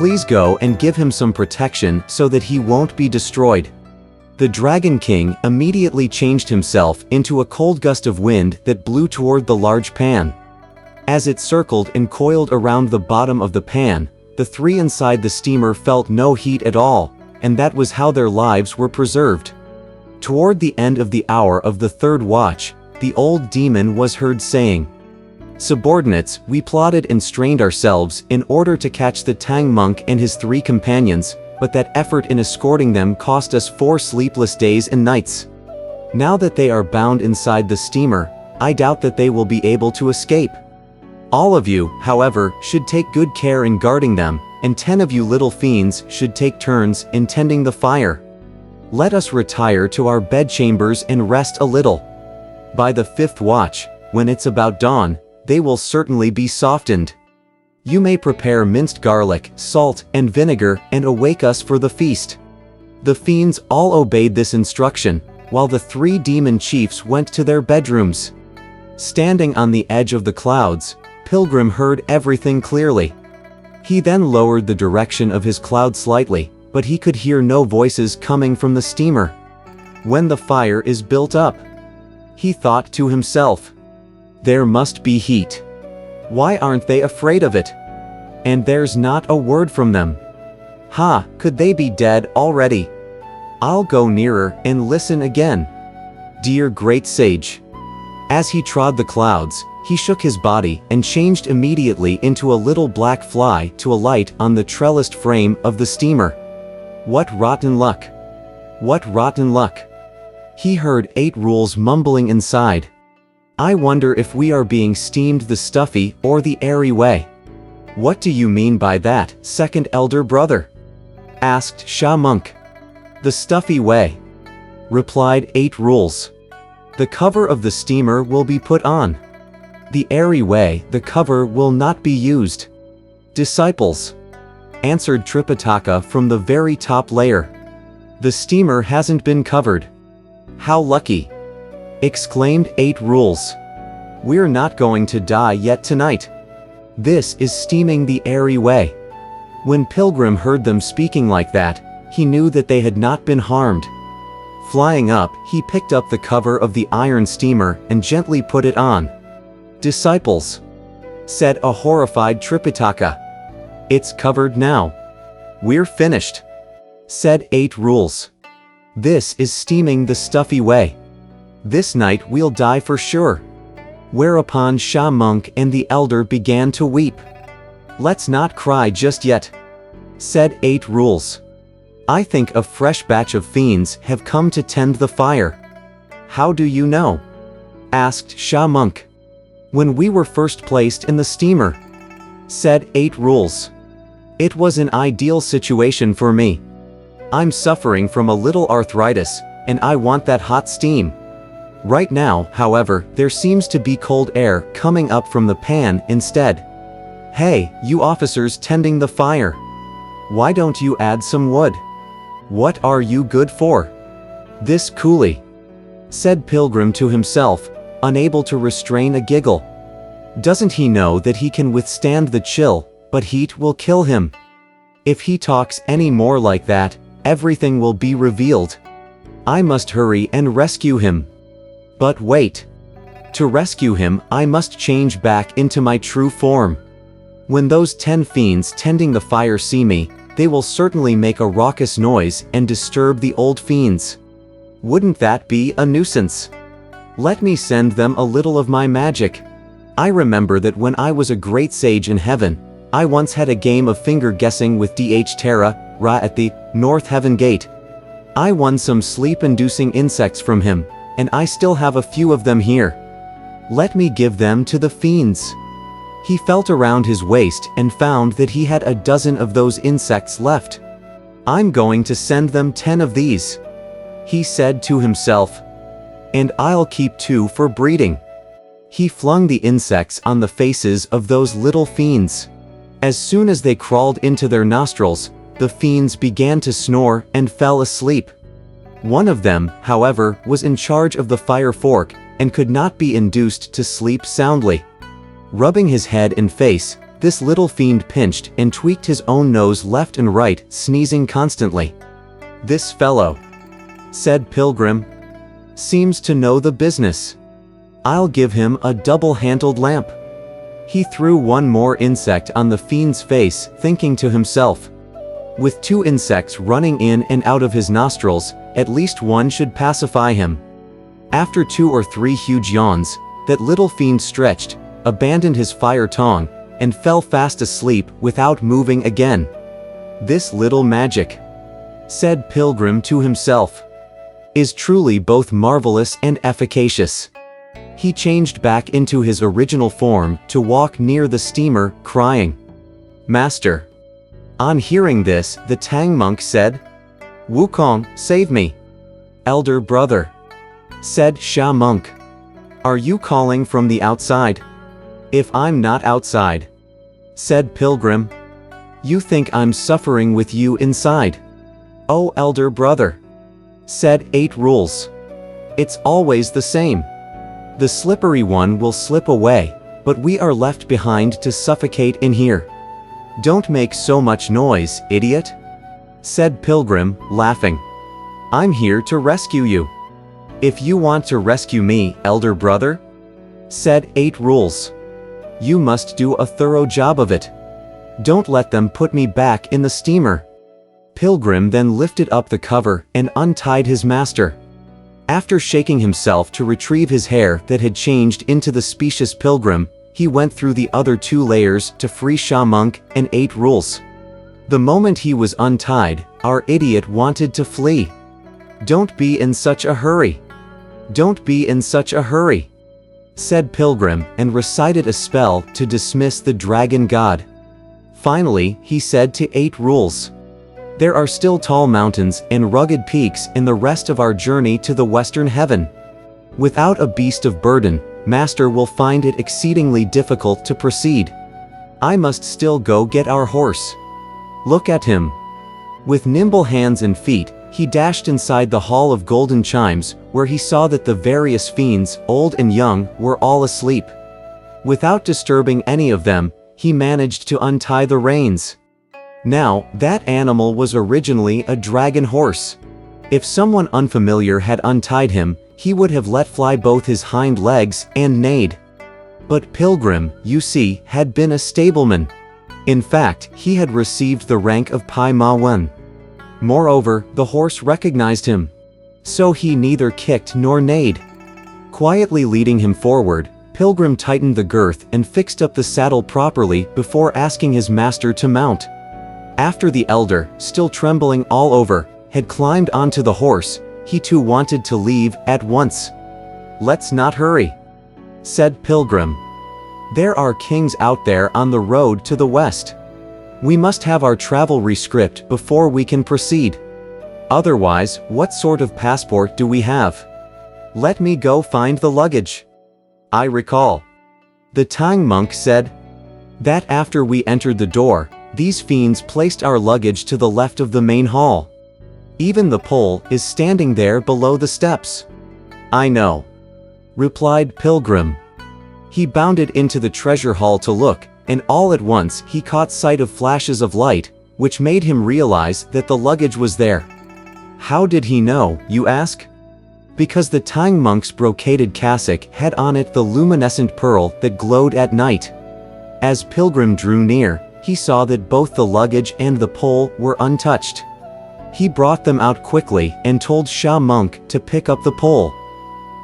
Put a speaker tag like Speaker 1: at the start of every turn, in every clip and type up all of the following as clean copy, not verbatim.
Speaker 1: Please go and give him some protection so that he won't be destroyed." The Dragon King immediately changed himself into a cold gust of wind that blew toward the large pan. As it circled and coiled around the bottom of the pan, the three inside the steamer felt no heat at all, and that was how their lives were preserved. Toward the end of the hour of the third watch, the old demon was heard saying, "Subordinates, we plotted and strained ourselves in order to catch the Tang monk and his three companions, but that effort in escorting them cost us 4 sleepless days and nights. Now that they are bound inside the steamer, I doubt that they will be able to escape. All of you, however, should take good care in guarding them, and 10 of you little fiends should take turns in tending the fire. Let us retire to our bedchambers and rest a little. By the 5th watch, when it's about dawn, they will certainly be softened. You may prepare minced garlic, salt, and vinegar and awake us for the feast." The fiends all obeyed this instruction, while the 3 demon chiefs went to their bedrooms. Standing on the edge of the clouds, Pilgrim heard everything clearly. He then lowered the direction of his cloud slightly, but he could hear no voices coming from the steamer. When the fire is built up, he thought to himself, "There must be heat. Why aren't they afraid of it? And there's not a word from them. Ha, could they be dead already? I'll go nearer and listen again. Dear great sage." As he trod the clouds, he shook his body and changed immediately into a little black fly to alight on the trellised frame of the steamer. What rotten luck! What rotten luck! He heard 8 rules mumbling inside. "I wonder if we are being steamed the stuffy or the airy way." "What do you mean by that, second elder brother?" asked Sha Monk. "The stuffy way," replied 8 rules. "The cover of the steamer will be put on. The airy way, the cover will not be used." "Disciples," answered Tripitaka from the very top layer. "The steamer hasn't been covered." "How lucky!" exclaimed 8 rules. "We're not going to die yet tonight. This is steaming the airy way." When Pilgrim heard them speaking like that, he knew that they had not been harmed. Flying up, he picked up the cover of the iron steamer and gently put it on. "Disciples," said a horrified Tripitaka. "It's covered now." "We're finished," said 8 rules. "This is steaming the stuffy way. This night we'll die for sure." Whereupon Sha Monk and the elder began to weep. "Let's not cry just yet," said 8 rules. "I think a fresh batch of fiends have come to tend the fire." "How do you know?" asked Sha Monk. "When we were first placed in the steamer," said 8 rules. "It was an ideal situation for me. I'm suffering from a little arthritis, and I want that hot steam. Right now, however, there seems to be cold air coming up from the pan instead. Hey, you officers tending the fire, why don't you add some wood? What are you good for?" "This coolie," said Pilgrim to himself, unable to restrain a giggle. "Doesn't he know that he can withstand the chill, but heat will kill him? If he talks any more like that, everything will be revealed. I must hurry and rescue him. But wait. To rescue him, I must change back into my true form. When those 10 fiends tending the fire see me, they will certainly make a raucous noise and disturb the old fiends. Wouldn't that be a nuisance? Let me send them a little of my magic. I remember that when I was a great sage in heaven, I once had a game of finger guessing with D.H. Terra, Ra at the North Heaven Gate. I won some sleep-inducing insects from him, and I still have a few of them here. Let me give them to the fiends." He felt around his waist and found that he had a dozen of those insects left. "I'm going to send them 10 of these," he said to himself. "And I'll keep 2 for breeding." He flung the insects on the faces of those little fiends. As soon as they crawled into their nostrils, the fiends began to snore and fell asleep. One of them, however, was in charge of the fire fork and could not be induced to sleep soundly. Rubbing his head and face, This little fiend pinched and tweaked his own nose left and right, sneezing constantly. "This fellow," said Pilgrim, "seems to know the business. I'll give him a double-handled lamp." He threw one more insect on the fiend's face, thinking to himself, "With 2 insects running in and out of his nostrils, at least one should pacify him." After 2 or 3 huge yawns, that little fiend stretched, abandoned his fire tongue, and fell fast asleep without moving again. "This little magic," said Pilgrim to himself, "is truly both marvelous and efficacious." He changed back into his original form to walk near the steamer, crying, "Master." On hearing this, the Tang monk said, "Wukong, save me." "Elder brother," said Sha monk, "are you calling from the outside?" "If I'm not outside," said Pilgrim, "you think I'm suffering with you inside." "Oh, elder brother," said 8 Rules, "it's always the same. The slippery one will slip away, but we are left behind to suffocate in here. Don't make so much noise, idiot," said Pilgrim, laughing. "I'm here to rescue you." "If you want to rescue me, elder brother," said 8 Rules, "you must do a thorough job of it. Don't let them put me back in the steamer." Pilgrim then lifted up the cover and untied his master. After shaking himself to retrieve his hair that had changed into the specious Pilgrim, he went through the other 2 layers to free Sha monk and 8 Rules. The moment he was untied, our idiot wanted to flee. "Don't be in such a hurry. Don't be in such a hurry," said Pilgrim, and recited a spell to dismiss the dragon god. Finally, he said to 8 Rules, "There are still tall mountains and rugged peaks in the rest of our journey to the western heaven. Without a beast of burden, Master will find it exceedingly difficult to proceed. I must still go get our horse. Look at him." With nimble hands and feet, he dashed inside the Hall of Golden Chimes, where he saw that the various fiends, old and young, were all asleep. Without disturbing any of them, he managed to untie the reins. Now, that animal was originally a dragon horse. If someone unfamiliar had untied him, he would have let fly both his hind legs and neighed. But Pilgrim, you see, had been a stableman. In fact, he had received the rank of Pai Ma Wen. Moreover, the horse recognized him. So he neither kicked nor neighed. Quietly leading him forward, Pilgrim tightened the girth and fixed up the saddle properly before asking his master to mount. After the elder, still trembling all over, had climbed onto the horse, he too wanted to leave at once. "Let's not hurry," said Pilgrim. "There are kings out there on the road to the west. We must have our travel rescript before we can proceed. Otherwise, what sort of passport do we have? Let me go find the luggage." "I recall," the Tang monk said, "that after we entered the door, these fiends placed our luggage to the left of the main hall. Even the pole is standing there below the steps." "I know," replied Pilgrim. He bounded into the treasure hall to look, and all at once he caught sight of flashes of light, which made him realize that the luggage was there. How did he know, you ask? Because the Tang monk's brocaded cassock had on it the luminescent pearl that glowed at night. As Pilgrim drew near, he saw that both the luggage and the pole were untouched. He brought them out quickly and told Sha monk to pick up the pole.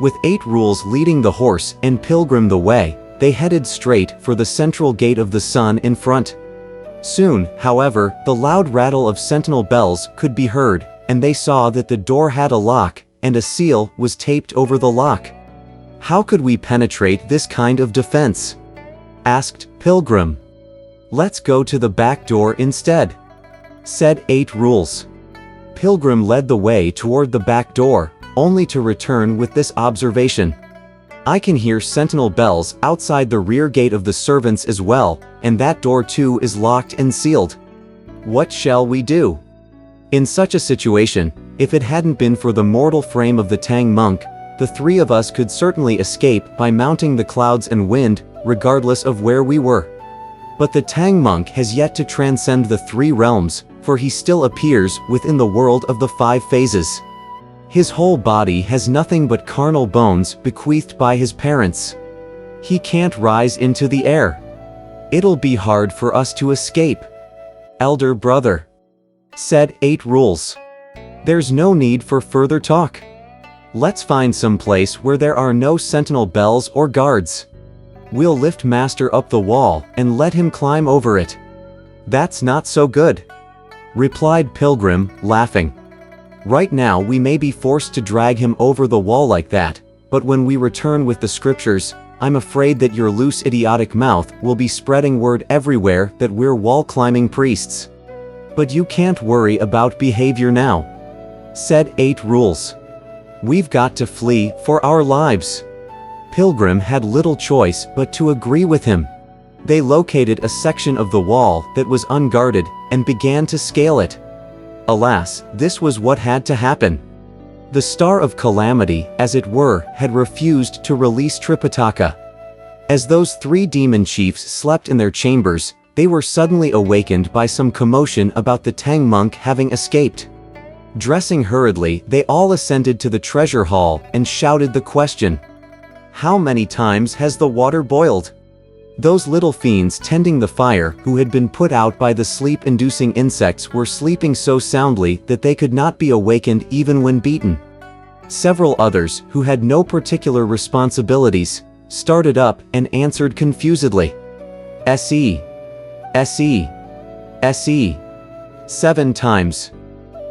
Speaker 1: With 8 Rules leading the horse and Pilgrim the way, they headed straight for the central gate of the sun in front. Soon, however, the loud rattle of sentinel bells could be heard, and they saw that the door had a lock, and a seal was taped over the lock. "How could we penetrate this kind of defense?" asked Pilgrim. "Let's go to the back door instead," said 8 Rules. Pilgrim led the way toward the back door, only to return with this observation. "I can hear sentinel bells outside the rear gate of the servants as well, and that door too is locked and sealed. What shall we do?" In such a situation, if it hadn't been for the mortal frame of the Tang monk, the 3 of us could certainly escape by mounting the clouds and wind, regardless of where we were. But the Tang monk has yet to transcend the three realms, for he still appears within the world of the five phases. His whole body has nothing but carnal bones bequeathed by his parents. He can't rise into the air. It'll be hard for us to escape. Elder brother said 8 rules. There's no need for further talk. Let's find some place where there are no sentinel bells or guards. We'll lift Master up the wall and let him climb over it. That's not so good, replied Pilgrim, laughing. Right now we may be forced to drag him over the wall like that, but when we return with the scriptures, I'm afraid that your loose idiotic mouth will be spreading word everywhere that we're wall-climbing priests. But you can't worry about behavior now, said 8 rules. We've got to flee for our lives. Pilgrim had little choice but to agree with him. They located a section of the wall that was unguarded and began to scale it. Alas, this was what had to happen. The Star of Calamity, as it were, had refused to release Tripitaka. As those 3 demon chiefs slept in their chambers, they were suddenly awakened by some commotion about the Tang monk having escaped. Dressing hurriedly, they all ascended to the treasure hall and shouted the question. How many times has the water boiled? Those little fiends tending the fire, who had been put out by the sleep-inducing insects, were sleeping so soundly that they could not be awakened even when beaten. Several others, who had no particular responsibilities, started up and answered confusedly. S.E. S.E. S.E. 7 times.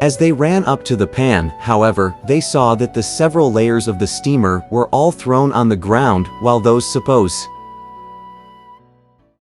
Speaker 1: As they ran up to the pan, however, they saw that the several layers of the steamer were all thrown on the ground, while those supposed